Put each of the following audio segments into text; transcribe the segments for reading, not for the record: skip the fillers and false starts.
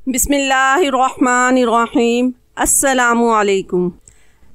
बिस्मिल्लाहिर्रहमानिर्रहीम। अस्सलामुअलैकुम।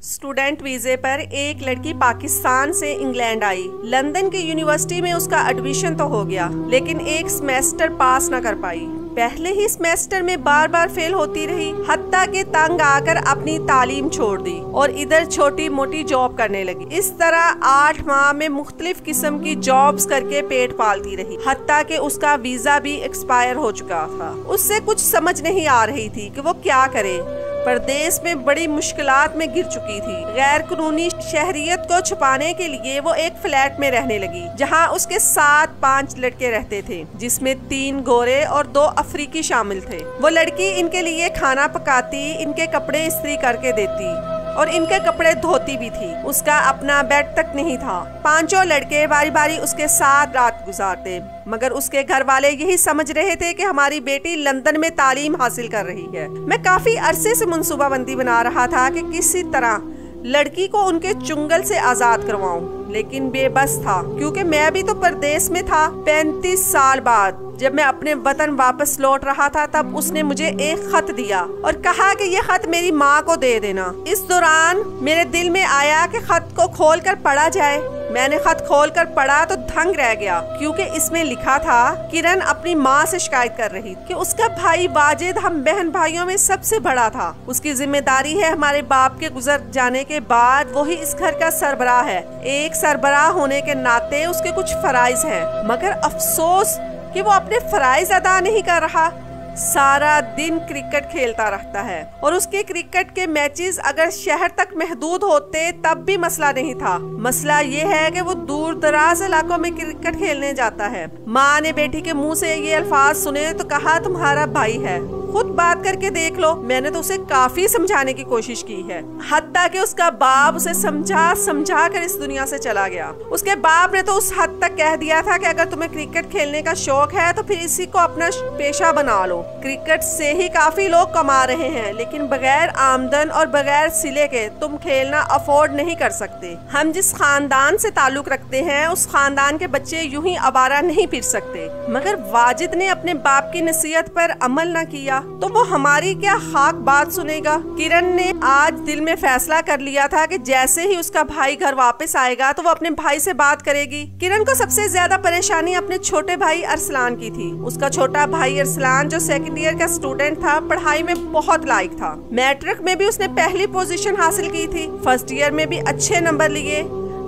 स्टूडेंट वीज़े पर एक लड़की पाकिस्तान से इंग्लैंड आई। लंदन की यूनिवर्सिटी में उसका एडमिशन तो हो गया, लेकिन एक सेमेस्टर पास न कर पाई। पहले ही सेमेस्टर में बार बार फेल होती रही, हत्ता के तंग आकर अपनी तालीम छोड़ दी और इधर छोटी मोटी जॉब करने लगी। इस तरह 8 माह में मुख्तलिफ किस्म की जॉब्स करके पेट पालती रही, हत्ता के उसका वीजा भी एक्सपायर हो चुका था। उससे कुछ समझ नहीं आ रही थी कि वो क्या करे। परदेश में बड़ी मुश्किलात में गिर चुकी थी। गैर कानूनी शहरियत को छुपाने के लिए वो एक फ्लैट में रहने लगी, जहां उसके साथ 5 लड़के रहते थे, जिसमें 3 गोरे और 2 अफ्रीकी शामिल थे। वो लड़की इनके लिए खाना पकाती, इनके कपड़े इस्त्री करके देती और इनके कपड़े धोती भी थी। उसका अपना बेड तक नहीं था। 5 लड़के बारी बारी उसके साथ रात गुजारते, मगर उसके घर वाले यही समझ रहे थे कि हमारी बेटी लंदन में तालीम हासिल कर रही है। मैं काफी अरसे से मंसूबाबंदी बना रहा था कि किसी तरह लड़की को उनके चुंगल से आजाद करवाऊं, लेकिन बेबस था, क्योंकि मैं भी तो परदेश में था। 35 साल बाद जब मैं अपने वतन वापस लौट रहा था, तब उसने मुझे एक खत दिया और कहा कि ये खत मेरी माँ को दे देना। इस दौरान मेरे दिल में आया कि खत को खोलकर पढ़ा जाए। मैंने खत खोलकर पढ़ा तो दंग रह गया, क्योंकि इसमें लिखा था किरण अपनी माँ से शिकायत कर रही कि उसका भाई वाजिद हम बहन भाइयों में सबसे बड़ा था। उसकी जिम्मेदारी है हमारे बाप के गुजर जाने के बाद वही इस घर का सरबराह है। एक सरबराह होने के नाते उसके कुछ फराइज हैं, मगर अफसोस कि वो अपने फराइज अदा नहीं कर रहा। सारा दिन क्रिकेट खेलता रहता है और उसके क्रिकेट के मैचेस अगर शहर तक महदूद होते तब भी मसला नहीं था। मसला ये है कि वो दूर दराज इलाकों में क्रिकेट खेलने जाता है। माँ ने बेटी के मुंह से ये अल्फाज सुने तो कहा, तुम्हारा भाई है, खुद बात करके देख लो। मैंने तो उसे काफी समझाने की कोशिश की है, हत्ता कि उसका बाप उसे समझा कर इस दुनिया से चला गया। उसके बाप ने तो उस हद तक कह दिया था कि अगर तुम्हें क्रिकेट खेलने का शौक है तो फिर इसी को अपना पेशा बना लो। क्रिकेट से ही काफी लोग कमा रहे हैं, लेकिन बगैर आमदन और बगैर सिले के तुम खेलना अफोर्ड नहीं कर सकते। हम जिस खानदान से ताल्लुक रखते हैं उस खानदान के बच्चे यूं ही आवारा नहीं फिर सकते। मगर वाजिद ने अपने बाप की नसीहत पर अमल न किया तो वो हमारी क्या खाक बात सुनेगा। किरण ने आज दिल में फैसला कर लिया था कि जैसे ही उसका भाई घर वापस आएगा तो वो अपने भाई से बात करेगी। किरण को सबसे ज्यादा परेशानी अपने छोटे भाई अरसलान की थी। उसका छोटा भाई अरसलान, जो सेकंड ईयर का स्टूडेंट था, पढ़ाई में बहुत लायक था। मैट्रिक में भी उसने पहली पोजीशन हासिल की थी। फर्स्ट ईयर में भी अच्छे नंबर लिए।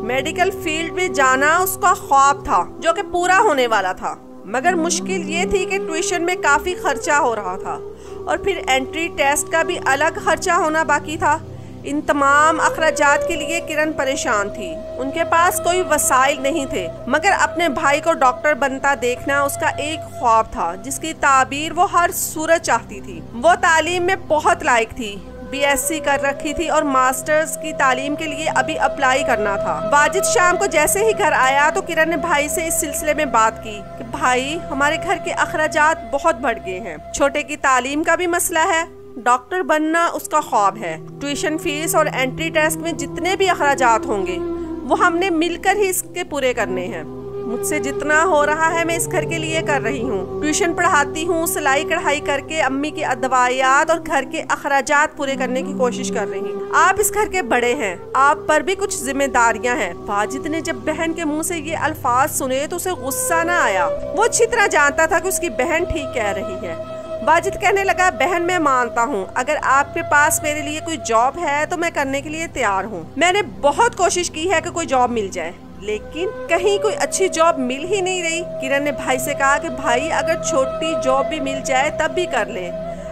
मेडिकल फील्ड में जाना उसका ख्वाब था, जो कि पूरा होने वाला था। मगर मुश्किल ये थी कि ट्यूशन में काफी खर्चा हो रहा था और फिर एंट्री टेस्ट का भी अलग खर्चा होना बाकी था। इन तमाम अखराजात के लिए किरण परेशान थी। उनके पास कोई वसाइल नहीं थे, मगर अपने भाई को डॉक्टर बनता देखना उसका एक ख्वाब था, जिसकी ताबीर वो हर सूरत चाहती थी। वो तालीम में बहुत लायक थी, BSc कर रखी थी और मास्टर्स की तालीम के लिए अभी अप्लाई करना था। वाजिद शाम को जैसे ही घर आया तो किरण ने भाई से इस सिलसिले में बात की कि भाई, हमारे घर के अखराजात बहुत बढ़ गए हैं। छोटे की तालीम का भी मसला है, डॉक्टर बनना उसका ख्वाब है। ट्यूशन फीस और एंट्री टेस्ट में जितने भी अखराजात होंगे वो हमने मिलकर ही इसके पूरे करने हैं। मुझसे जितना हो रहा है मैं इस घर के लिए कर रही हूँ। ट्यूशन पढ़ाती हूँ, सिलाई कढ़ाई करके अम्मी की अदवायात और घर के अखराजात पूरे करने की कोशिश कर रही हूँ। आप इस घर के बड़े हैं, आप पर भी कुछ जिम्मेदारियाँ हैं। वाजिद ने जब बहन के मुंह से ये अल्फाज सुने तो उसे गुस्सा न आया। वो अच्छी तरह जानता था कि उसकी बहन ठीक कह रही है। वाजिद कहने लगा, बहन मैं मानता हूँ, अगर आपके पास मेरे लिए कोई जॉब है तो मैं करने के लिए तैयार हूँ। मैंने बहुत कोशिश की है कि कोई जॉब मिल जाए, लेकिन कहीं कोई अच्छी जॉब मिल ही नहीं रही। किरण ने भाई से कहा कि भाई, अगर छोटी जॉब भी मिल जाए तब भी कर ले।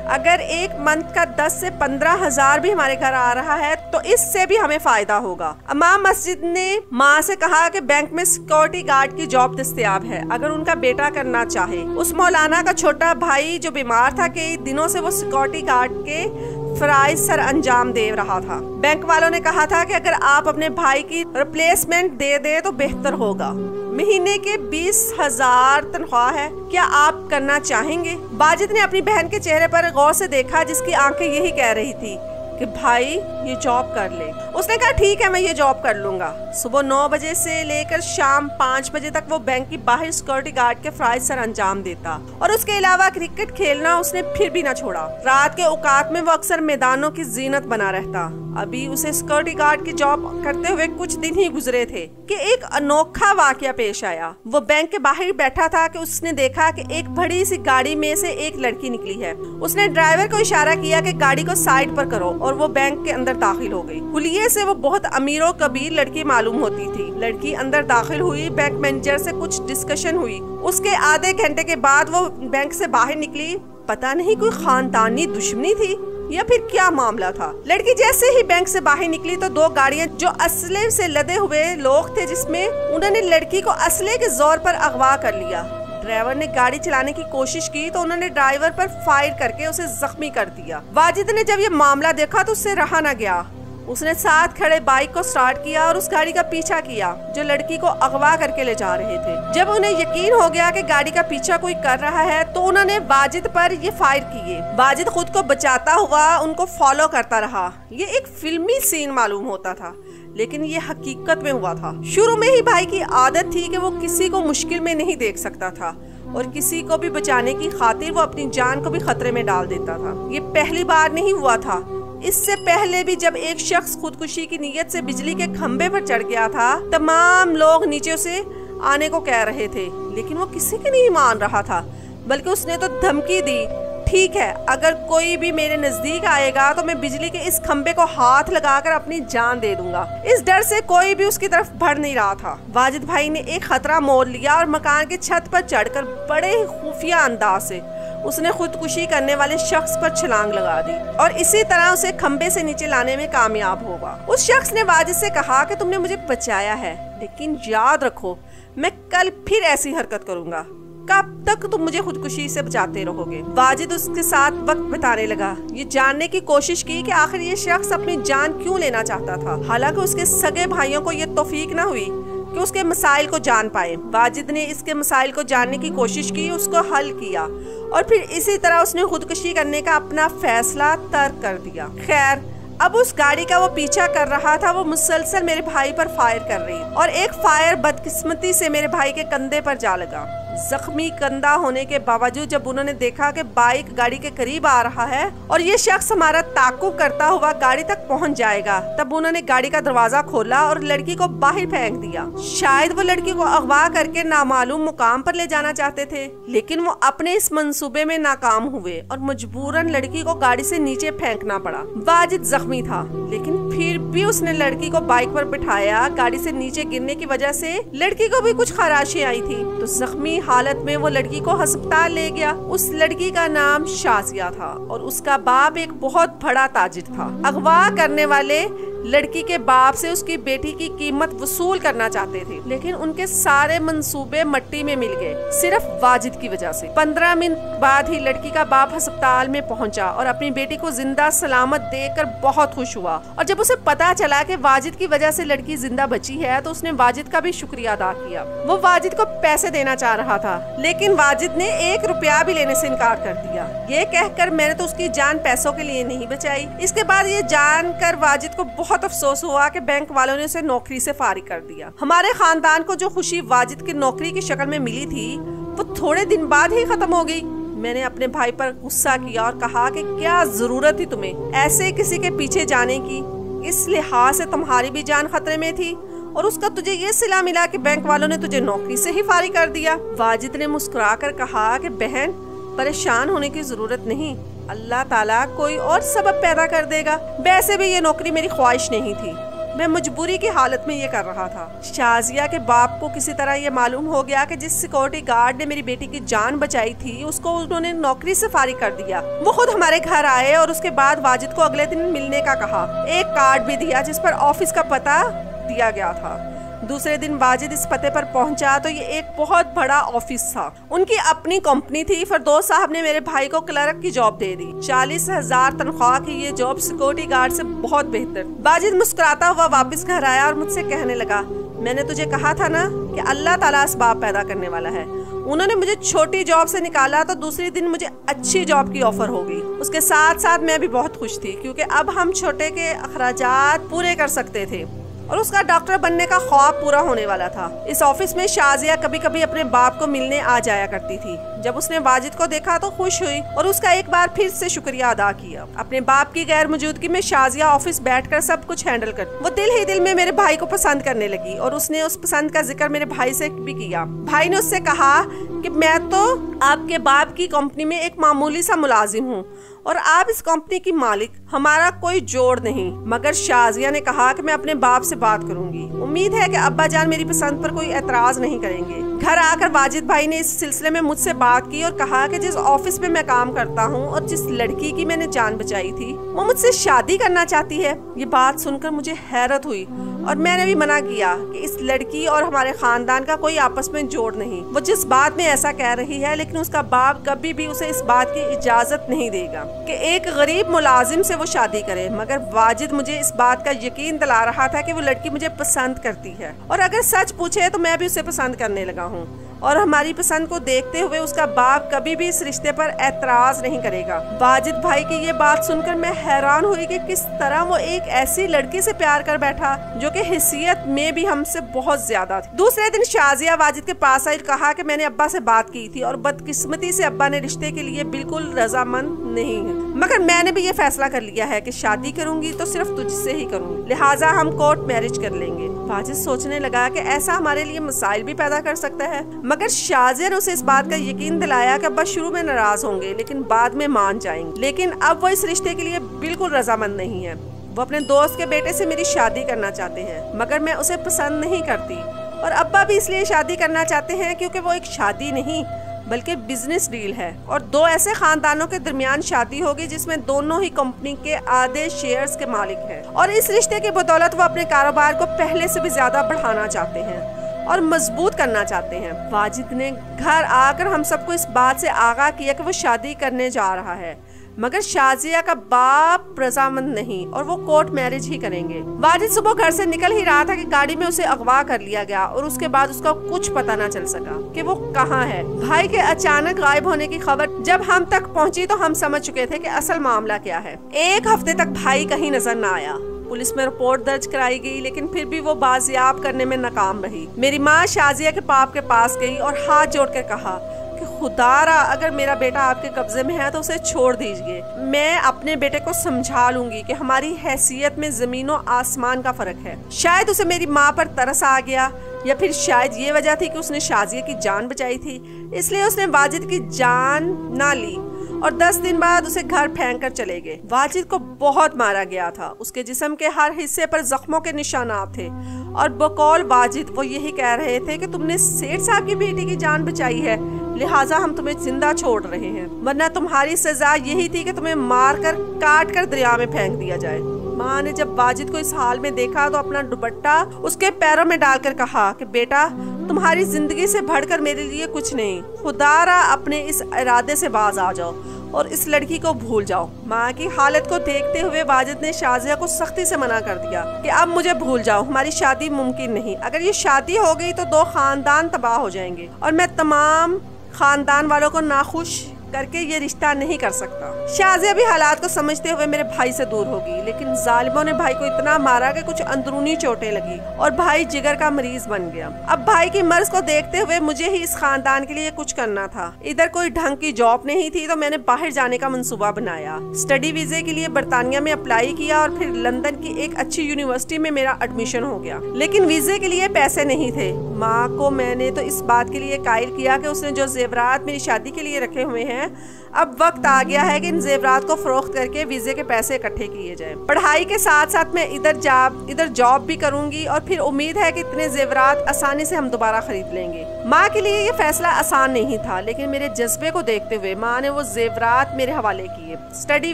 अगर एक मंथ का 10 से 15 हजार भी हमारे घर आ रहा है तो इससे भी हमें फायदा होगा। इमाम मस्जिद ने माँ से कहा कि बैंक में सिक्योरिटी गार्ड की जॉब दस्तयाब है, अगर उनका बेटा करना चाहे। उस मौलाना का छोटा भाई जो बीमार था, कई दिनों से वो सिक्योरिटी गार्ड के फराइज सर अंजाम दे रहा था। बैंक वालों ने कहा था कि अगर आप अपने भाई की रिप्लेसमेंट दे दे तो बेहतर होगा। महीने के 20,000 तनख्वाह है, क्या आप करना चाहेंगे? वाजिद ने अपनी बहन के चेहरे पर गौर से देखा, जिसकी आंखें यही कह रही थी कि भाई ये जॉब कर ले। उसने कहा ठीक है मैं ये जॉब कर लूंगा। सुबह 9 बजे से लेकर शाम 5 बजे तक वो बैंक की बाहर सिक्योरिटी गार्ड के फराइज सर अंजाम देता और उसके अलावा क्रिकेट खेलना उसने फिर भी न छोड़ा। रात के औकात में वो अक्सर मैदानों की जीनत बना रहता। अभी उसे सिक्योरिटी गार्ड की जॉब करते हुए कुछ दिन ही गुजरे थे कि एक अनोखा वाकया पेश आया। वो बैंक के बाहर बैठा था कि उसने देखा कि एक बड़ी सी गाड़ी में से एक लड़की निकली है। उसने ड्राइवर को इशारा किया कि गाड़ी को साइड पर करो और वो बैंक के अंदर दाखिल हो गई। हुलिये से वो बहुत अमीरों कबीर लड़की मालूम होती थी। लड़की अंदर दाखिल हुई, बैंक मैनेजर से कुछ डिस्कशन हुई। उसके आधे घंटे के बाद वो बैंक से बाहर निकली। पता नहीं कोई खानदानी दुश्मनी थी या फिर क्या मामला था। लड़की जैसे ही बैंक से बाहर निकली तो 2 गाड़ियां जो असले से लदे हुए लोग थे, जिसमें उन्होंने लड़की को असले के जोर पर अगवा कर लिया। ड्राइवर ने गाड़ी चलाने की कोशिश की तो उन्होंने ड्राइवर पर फायर करके उसे जख्मी कर दिया। वाजिद ने जब ये मामला देखा तो उससे रहा न गया। उसने साथ खड़े बाइक को स्टार्ट किया और उस गाड़ी का पीछा किया जो लड़की को अगवा करके ले जा रहे थे। जब उन्हें यकीन हो गया कि गाड़ी का पीछा कोई कर रहा है तो उन्होंने वाजिद पर ये फायर किए। वाजिद खुद को बचाता हुआ उनको फॉलो करता रहा। ये एक फिल्मी सीन मालूम होता था लेकिन ये हकीकत में हुआ था। शुरू में ही भाई की आदत थी कि वो किसी को मुश्किल में नहीं देख सकता था और किसी को भी बचाने की खातिर वो अपनी जान को भी खतरे में डाल देता था। ये पहली बार नहीं हुआ था। इससे पहले भी जब एक शख्स खुदकुशी की नीयत से बिजली के खंबे पर चढ़ गया था, तमाम लोग नीचे उसे आने को कह रहे थे लेकिन वो किसी की नहीं मान रहा था, बल्कि उसने तो धमकी दी, ठीक है अगर कोई भी मेरे नजदीक आएगा तो मैं बिजली के इस खंबे को हाथ लगाकर अपनी जान दे दूंगा। इस डर से कोई भी उसकी तरफ बढ़ नहीं रहा था। वाजिद भाई ने एक खतरा मोल लिया और मकान के छत पर चढ़कर बड़े ही खुफिया अंदाज से उसने खुदकुशी करने वाले शख्स पर छलांग लगा दी और इसी तरह उसे खंबे से नीचे लाने में कामयाब होगा। उस शख्स ने वाजिद से कहा कि तुमने मुझे बचाया है लेकिन याद रखो मैं कल फिर ऐसी हरकत करूंगा। कब तक तुम मुझे खुदकुशी से बचाते रहोगे? वाजिद उसके साथ वक्त बिताने लगा। ये जानने की कोशिश की कि आखिर ये शख्स अपनी जान क्यों लेना चाहता था। हालांकि उसके सगे भाइयों को ये तौफीक न हुई कि उसके मसाइल को जान पाए। वाजिद ने इसके मसाइल को जानने की कोशिश की, उसको हल किया और फिर इसी तरह उसने खुदकुशी करने का अपना फैसला तर्क कर दिया। खैर अब उस गाड़ी का वो पीछा कर रहा था। वो मुसलसल मेरे भाई पर फायर कर रही और एक फायर बदकिस्मती से मेरे भाई के कंधे पर जा लगा। जख्मी कंधा होने के बावजूद जब उन्होंने देखा कि बाइक गाड़ी के करीब आ रहा है और ये शख्स हमारा ताक़ुब करता हुआ गाड़ी तक पहुंच जाएगा, तब उन्होंने गाड़ी का दरवाजा खोला और लड़की को बाहर फेंक दिया। शायद वो लड़की को अगवा करके नामालूम मुकाम पर ले जाना चाहते थे, लेकिन वो अपने इस मंसूबे में नाकाम हुए और मजबूरन लड़की को गाड़ी से नीचे फेंकना पड़ा। वाजिद जख्मी था लेकिन फिर भी उसने लड़की को बाइक पर बिठाया। गाड़ी से नीचे गिरने की वजह से लड़की को भी कुछ खराशें आई थी तो जख्मी हालत में वो लड़की को अस्पताल ले गया। उस लड़की का नाम शाजिया था और उसका बाप एक बहुत बड़ा ताजिर था। अगवा करने वाले लड़की के बाप से उसकी बेटी की कीमत वसूल करना चाहते थे लेकिन उनके सारे मंसूबे मिट्टी में मिल गए सिर्फ वाजिद की वजह से। 15 मिनट बाद ही लड़की का बाप अस्पताल में पहुंचा और अपनी बेटी को जिंदा सलामत देखकर बहुत खुश हुआ। और जब उसे पता चला कि वाजिद की वजह से लड़की जिंदा बची है तो उसने वाजिद का भी शुक्रिया अदा किया। वो वाजिद को पैसे देना चाह रहा था लेकिन वाजिद ने 1 रुपया भी लेने से इनकार कर दिया, ये कहकर मैंने तो उसकी जान पैसों के लिए नहीं बचाई। इसके बाद ये जानकर वाजिद को बहुत अफसोस हुआ कि बैंक वालों ने उसे नौकरी से फारिग कर दिया। हमारे खानदान को जो खुशी वाजिद की नौकरी की शक्ल में मिली थी वो थोड़े दिन बाद ही खत्म हो गई। मैंने अपने भाई पर गुस्सा किया और कहा कि क्या जरूरत थी तुम्हें ऐसे किसी के पीछे जाने की, इस लिहाज से तुम्हारी भी जान खतरे में थी और उसका तुझे ये सिला मिला कि बैंक वालों ने तुझे नौकरी से ही फारिग कर दिया। वाजिद ने मुस्कुराकर कहा कि बहन परेशान होने की जरूरत नहीं, अल्लाह ताला कोई और सबब पैदा कर देगा। वैसे भी ये नौकरी मेरी ख्वाहिश नहीं थी, मैं मजबूरी की हालत में ये कर रहा था। शाजिया के बाप को किसी तरह ये मालूम हो गया कि जिस सिक्योरिटी गार्ड ने मेरी बेटी की जान बचाई थी उसको उन्होंने नौकरी से फारिग कर दिया। वो खुद हमारे घर आए और उसके बाद वाजिद को अगले दिन मिलने का कहा। एक कार्ड भी दिया जिस पर ऑफिस का पता दिया गया था। दूसरे दिन वाजिद इस पते पर पहुंचा तो ये एक बहुत बड़ा ऑफिस था। उनकी अपनी कंपनी थी। फिरदौस साहब ने मेरे भाई को क्लर्क की जॉब दे दी। 40,000 तनख्वाह की ये जॉब सिक्योरिटी गार्ड से बहुत बेहतर। वाजिद मुस्कुराता हुआ वापस घर आया और मुझसे कहने लगा, मैंने तुझे कहा था ना कि अल्लाह ताला असबाब पैदा करने वाला है। उन्होंने मुझे छोटी जॉब से निकाला तो दूसरे दिन मुझे अच्छी जॉब की ऑफर हो गई। उसके साथ साथ मैं भी बहुत खुश थी क्योंकि अब हम छोटे के अखराजात पूरे कर सकते थे और उसका डॉक्टर बनने का ख्वाब पूरा होने वाला था। इस ऑफिस में शाजिया कभी कभी अपने बाप को मिलने आ जाया करती थी। जब उसने वाजिद को देखा तो खुश हुई और उसका एक बार फिर से शुक्रिया अदा किया। अपने बाप की गैर मौजूदगी में शाजिया ऑफिस बैठकर सब कुछ हैंडल कर वो दिल ही दिल में मेरे भाई को पसंद करने लगी और उसने उस पसंद का जिक्र मेरे भाई से भी किया। भाई ने उससे कहा कि मैं तो आपके बाप की कंपनी में एक मामूली सा मुलाजिम हूँ और आप इस कंपनी की मालिक, हमारा कोई जोड़ नहीं। मगर शाजिया ने कहा कि मैं अपने बाप से बात करूंगी, उम्मीद है कि अब्बा जान मेरी पसंद पर कोई एतराज नहीं करेंगे। घर आकर वाजिद भाई ने इस सिलसिले में मुझसे बात की और कहा कि जिस ऑफिस में मैं काम करता हूँ और जिस लड़की की मैंने जान बचाई थी वो मुझसे शादी करना चाहती है। ये बात सुनकर मुझे हैरत हुई और मैंने भी मना किया कि इस लड़की और हमारे खानदान का कोई आपस में जोड़ नहीं। वो जिस बात में ऐसा कह रही है लेकिन उसका बाप कभी भी उसे इस बात की इजाजत नहीं देगा कि एक गरीब मुलाजिम से वो शादी करे। मगर वाजिद मुझे इस बात का यकीन दिला रहा था कि वो लड़की मुझे पसंद करती है और अगर सच पूछे तो मैं भी उसे पसंद करने लगा हूँ और हमारी पसंद को देखते हुए उसका बाप कभी भी इस रिश्ते पर एतराज नहीं करेगा। वाजिद भाई की ये बात सुनकर मैं हैरान हुई कि किस तरह वो एक ऐसी लड़की से प्यार कर बैठा जो कि हैसियत में भी हमसे बहुत ज्यादा थी। दूसरे दिन शाजिया वाजिद के पास आई, कहा कि मैंने अब्बा से बात की थी और बदकिस्मती से अब्बा ने रिश्ते के लिए बिल्कुल रजामंद नहीं है, मगर मैंने भी ये फैसला कर लिया है कि शादी करूंगी तो सिर्फ तुझसे ही करूंगी, लिहाजा हम कोर्ट मैरिज कर लेंगे। वाजिद सोचने लगा कि ऐसा हमारे लिए मसाइल भी पैदा कर सकता है, मगर शाजिया ने उसे इस बात का यकीन दिलाया कि अब्बा शुरू में नाराज होंगे लेकिन बाद में मान जाएंगे। लेकिन अब वो इस रिश्ते के लिए बिल्कुल रजामंद नहीं है। वो अपने दोस्त के बेटे से मेरी शादी करना चाहते हैं मगर मैं उसे पसंद नहीं करती और अब्बा भी इसलिए शादी करना चाहते हैं क्योंकि वो एक शादी नहीं बल्कि बिजनेस डील है और दो ऐसे खानदानों के दरमियान शादी होगी जिसमें दोनों ही कंपनी के आधे शेयर्स के मालिक हैं और इस रिश्ते की बदौलत वो अपने कारोबार को पहले से भी ज्यादा बढ़ाना चाहते हैं और मजबूत करना चाहते हैं। वाजिद ने घर आकर हम सबको इस बात से आगाह किया कि वो शादी करने जा रहा है, मगर शाजिया का बाप रजामंद नहीं और वो कोर्ट मैरिज ही करेंगे। वाजिद सुबह घर से निकल ही रहा था कि गाड़ी में उसे अगवा कर लिया गया और उसके बाद उसका कुछ पता न चल सका कि वो कहाँ है। भाई के अचानक गायब होने की खबर जब हम तक पहुंची तो हम समझ चुके थे कि असल मामला क्या है। एक हफ्ते तक भाई कहीं नजर न आया। पुलिस में रिपोर्ट दर्ज कराई गई लेकिन फिर भी वो बाजियाब करने में नाकाम रही। मेरी माँ शाजिया के बाप के पास गई और हाथ जोड़कर कहा कि खुदारा अगर मेरा बेटा आपके कब्जे में है तो उसे छोड़ दीजिए। मैं अपने बेटे को समझा लूंगी कि हमारी हैसियत में जमीनों आसमान का फर्क है। शायद उसे मेरी माँ पर तरस आ गया या फिर शायद ये वजह थी कि उसने शाजिया की जान बचाई थी, इसलिए उसने वाजिद की जान ना ली और 10 दिन बाद उसे घर फेंक कर चले गए। वाजिद को बहुत मारा गया था, उसके जिस्म के हर हिस्से पर जख्मों के निशानात थे और बकौल वाजिद वो यही कह रहे थे कि तुमने सेठ साहब की बेटी की जान बचाई है, लिहाजा हम तुम्हें जिंदा छोड़ रहे हैं, वरना तुम्हारी सजा यही थी कि तुम्हें मारकर काट कर दरिया में फेंक दिया जाए। माँ ने जब वाजिद को इस हाल में देखा तो अपना दुपट्टा उसके पैरों में डालकर कहा कि बेटा तुम्हारी जिंदगी से बढ़कर मेरे लिए कुछ नहीं, खुदारा अपने इस इरादे से बाज आ जाओ और इस लड़की को भूल जाओ। माँ की हालत को देखते हुए वाजिद ने शाजिया को सख्ती से मना कर दिया कि अब मुझे भूल जाओ, हमारी शादी मुमकिन नहीं, अगर ये शादी हो गई तो 2 खानदान तबाह हो जाएंगे और मैं तमाम खानदान वालों को नाखुश करके ये रिश्ता नहीं कर सकता। शाजिया भी हालात को समझते हुए मेरे भाई से दूर होगी, लेकिन जालिमों ने भाई को इतना मारा कि कुछ अंदरूनी चोटें लगी और भाई जिगर का मरीज बन गया। अब भाई की मर्ज को देखते हुए मुझे ही इस खानदान के लिए कुछ करना था। इधर कोई ढंग की जॉब नहीं थी तो मैंने बाहर जाने का मंसूबा बनाया। स्टडी वीजे के लिए बरतानिया में अप्लाई किया और फिर लंदन की एक अच्छी यूनिवर्सिटी में मेरा एडमिशन हो गया, लेकिन वीजे के लिए पैसे नहीं थे। माँ को मैंने तो इस बात के लिए कायल किया कि उसने जो जेवरात मेरी शादी के लिए रखे हुए हैं, अब वक्त आ गया है कि इन जेवरात को फरोख्त करके वीजे के पैसे इकट्ठे किए जाएं। पढ़ाई के साथ साथ मैं इधर जॉब भी करूंगी और फिर उम्मीद है कि इतने जेवरात आसानी से हम दोबारा खरीद लेंगे। माँ के लिए ये फैसला आसान नहीं था, लेकिन मेरे जज्बे को देखते हुए माँ ने वो जेवरात मेरे हवाले किए। स्टडी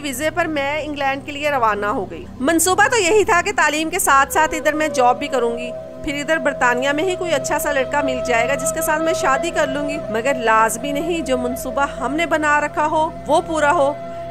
वीजे पर मैं इंग्लैंड के लिए रवाना हो गई। मंसूबा तो यही था कि तालीम के साथ साथ इधर मैं जॉब भी करूंगी, फिर इधर बरतानिया में ही कोई अच्छा सा लड़का मिल जाएगा जिसके साथ मैं शादी कर लूंगी। मगर लाजमी नहीं जो मंसूबा हमने बना रखा हो वो पूरा हो।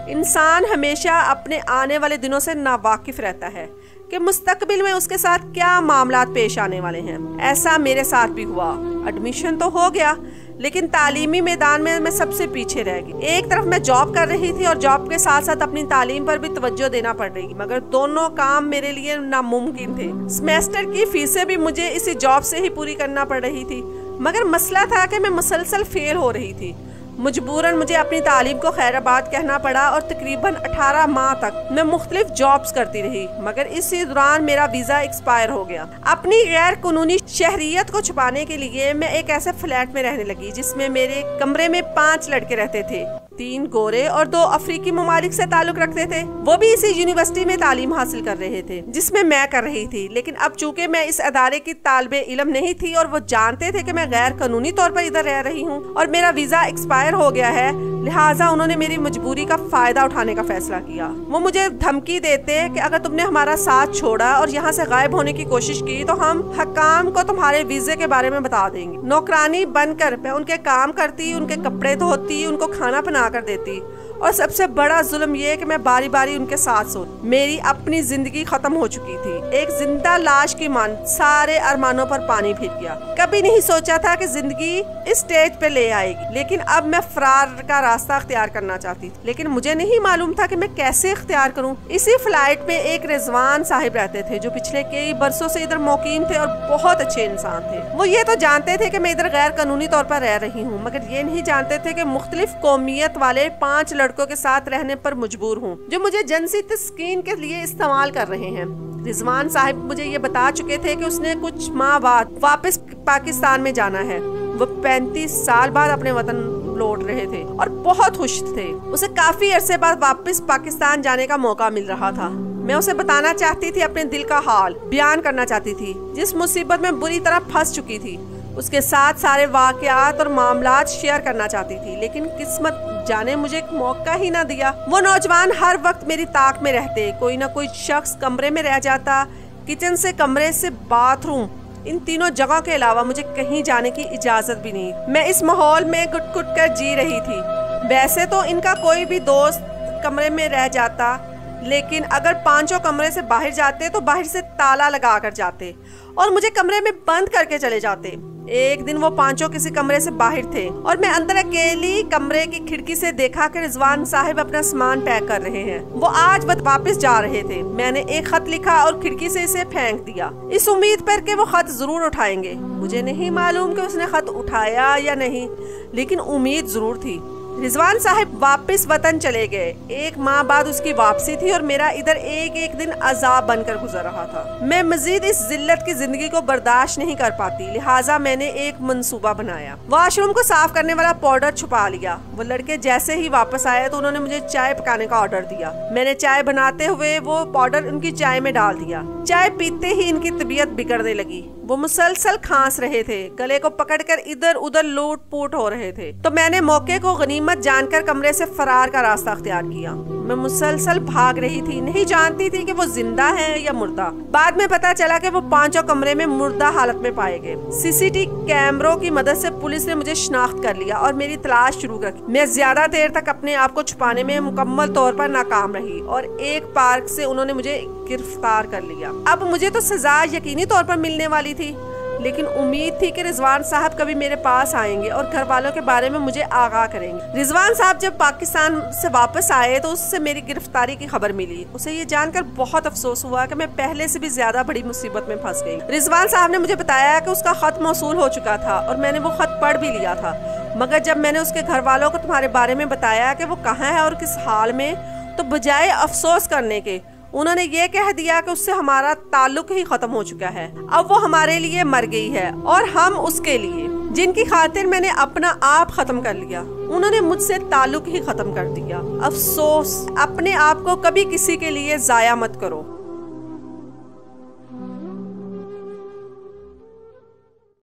इंसान हमेशा अपने आने वाले दिनों से नावाकिफ रहता है कि मुस्तकबिल में उसके साथ क्या मामलात पेश आने वाले हैं। ऐसा मेरे साथ भी हुआ। एडमिशन तो हो गया, लेकिन तालीमी मैदान में मैं सबसे पीछे रह गई। एक तरफ मैं जॉब कर रही थी और जॉब के साथ साथ अपनी तालीम पर भी तवज्जो देना पड़ रही, मगर दोनों काम मेरे लिए नामुमकिन थे। सेमेस्टर की फीसें भी मुझे इसी जॉब से ही पूरी करना पड़ रही थी, मगर मसला था कि मैं मुसलसल फेल हो रही थी। मजबूरन मुझे अपनी तालीम को खैराबाद कहना पड़ा और तकरीबन 18 माह तक मैं मुख्तलिफ जॉब्स करती रही, मगर इसी दौरान मेरा वीज़ा एक्सपायर हो गया। अपनी गैर कानूनी शहरियत को छुपाने के लिए मैं एक ऐसे फ्लैट में रहने लगी जिसमें मेरे कमरे में 5 लड़के रहते थे। 3 गोरे और 2 अफ्रीकी ममालिक से ताल्लुक रखते थे। वो भी इसी यूनिवर्सिटी में तालीम हासिल कर रहे थे जिसमें मैं कर रही थी, लेकिन अब चूंकि मैं इस अदारे की तालिबे इल्म नहीं थी और वो जानते थे कि मैं गैर कानूनी तौर पर इधर रह रही हूँ और मेरा वीजा एक्सपायर हो गया है, लिहाजा उन्होंने मेरी मजबूरी का फायदा उठाने का फैसला किया। वो मुझे धमकी देते कि अगर तुमने हमारा साथ छोड़ा और यहाँ से गायब होने की कोशिश की तो हम हकाम को तुम्हारे वीजे के बारे में बता देंगे। नौकरानी बनकर मैं उनके काम करती, उनके कपड़े धोती, उनको खाना बना कर देती, और सबसे बड़ा जुल्म ये कि मैं बारी बारी उनके साथ सोती। मेरी अपनी जिंदगी खत्म हो चुकी थी। एक जिंदा लाश की मान सारे अरमानों पर पानी फिर गया। कभी नहीं सोचा था कि जिंदगी इस स्टेज पे ले आएगी, लेकिन अब मैं फरार का रास्ता अख्तियार करना चाहती थी, लेकिन मुझे नहीं मालूम था कि मैं कैसे अख्तियार करूं। इसी फ्लाइट में एक रिजवान साहिब रहते थे जो पिछले कई बरसों से इधर मुकीम थे और बहुत अच्छे इंसान थे। वो ये तो जानते थे कि मैं इधर गैर कानूनी तौर पर रह रही हूँ, मगर ये नहीं जानते थे कि मुख्तलिफ कौमियत वाले 5 लड़कों के साथ रहने पर मजबूर हूँ जो मुझे जिनसी तस्कीन के लिए इस्तेमाल कर रहे हैं। रिजवान साहिब मुझे ये बता चुके थे कि उसने कुछ माह बाद वापस पाकिस्तान में जाना है। वो 35 साल बाद अपने वतन लौट रहे थे और बहुत खुश थे। उसे काफी अरसे बाद वापस पाकिस्तान जाने का मौका मिल रहा था। मैं उसे बताना चाहती थी, अपने दिल का हाल बयान करना चाहती थी, जिस मुसीबत में बुरी तरह फंस चुकी थी। उसके साथ सारे वाकयात और मामलात शेयर करना चाहती थी, लेकिन किस्मत जाने मुझे एक मौका ही ना दिया। वो नौजवान हर वक्त मेरी ताक में रहते। कोई ना कोई शख्स कमरे में रह जाता। किचन से कमरे से बाथरूम, इन तीनों जगह के अलावा मुझे कहीं जाने की इजाजत भी नहीं। मैं इस माहौल में घुट-घुट कर जी रही थी। वैसे तो इनका कोई भी दोस्त कमरे में रह जाता, लेकिन अगर 5 कमरे से बाहर जाते तो बाहर से ताला लगा कर जाते और मुझे कमरे में बंद करके चले जाते। एक दिन वो 5 किसी कमरे से बाहर थे और मैं अंदर अकेली कमरे की खिड़की से देखा कि रिजवान साहिब अपना सामान पैक कर रहे हैं। वो आज वापस जा रहे थे। मैंने एक खत लिखा और खिड़की से इसे फेंक दिया, इस उम्मीद पर कि वो खत जरूर उठाएंगे। मुझे नहीं मालूम कि उसने खत उठाया या नहीं, लेकिन उम्मीद जरूर थी। रिजवान साहिब वापस वतन चले गए। 1 माह बाद उसकी वापसी थी और मेरा इधर एक दिन अजाब बनकर गुजर रहा था। मैं मजीद इस जिल्लत की जिंदगी को बर्दाश्त नहीं कर पाती, लिहाजा मैंने एक मंसूबा बनाया। वॉशरूम को साफ करने वाला पाउडर छुपा लिया। वो लड़के जैसे ही वापस आए तो उन्होंने मुझे चाय पकाने का ऑर्डर दिया। मैंने चाय बनाते हुए वो पाउडर उनकी चाय में डाल दिया। चाय पीते ही इनकी तबीयत बिगड़ने लगी। वो मुसलसल खांस रहे थे, गले को पकड़कर इधर उधर लूट पूट हो रहे थे। तो मैंने मौके को गनीमत जानकर कमरे से फरार का रास्ता अख्तियार किया। मैं मुसलसल भाग रही थी, नहीं जानती थी कि वो जिंदा है या मुर्दा। बाद में पता चला कि वो 5 कमरे में मुर्दा हालत में पाए गए। सीसीटीवी कैमरों की मदद से पुलिस ने मुझे शनाख्त कर लिया और मेरी तलाश शुरू कर। मैं ज्यादा देर तक अपने आप को छुपाने में मुकम्मल तौर पर नाकाम रही और एक पार्क से उन्होंने मुझे गिरफ्तार कर लिया। अब मुझे तो सजा यकीनी तौर पर मिलने वाली थी, लेकिन उम्मीद थी कि रिजवान साहब कभी मेरे पास आएंगे और घर वालों के बारे में मुझे आगाह करेंगे। रिजवान साहब जब पाकिस्तान से वापस आए तो उससे मेरी गिरफ्तारी की खबर मिली। उसे ये जानकर बहुत अफसोस हुआ कि मैं पहले से भी ज्यादा बड़ी मुसीबत में फंस गई। रिजवान साहब ने मुझे बताया कि उसका खत मौसूल हो चुका था और मैंने वो खत पढ़ भी लिया था, मगर जब मैंने उसके घर वालों को तुम्हारे बारे में बताया कि वो कहाँ है और किस हाल में, तो बजाय अफसोस करने के उन्होंने ये कह दिया कि उससे हमारा ताल्लुक ही खत्म हो चुका है। अब वो हमारे लिए मर गई है और हम उसके लिए, जिनकी खातिर मैंने अपना आप खत्म कर लिया, उन्होंने मुझसे ताल्लुक ही खत्म कर दिया। अफसोस, अपने आप को कभी किसी के लिए जाया मत करो।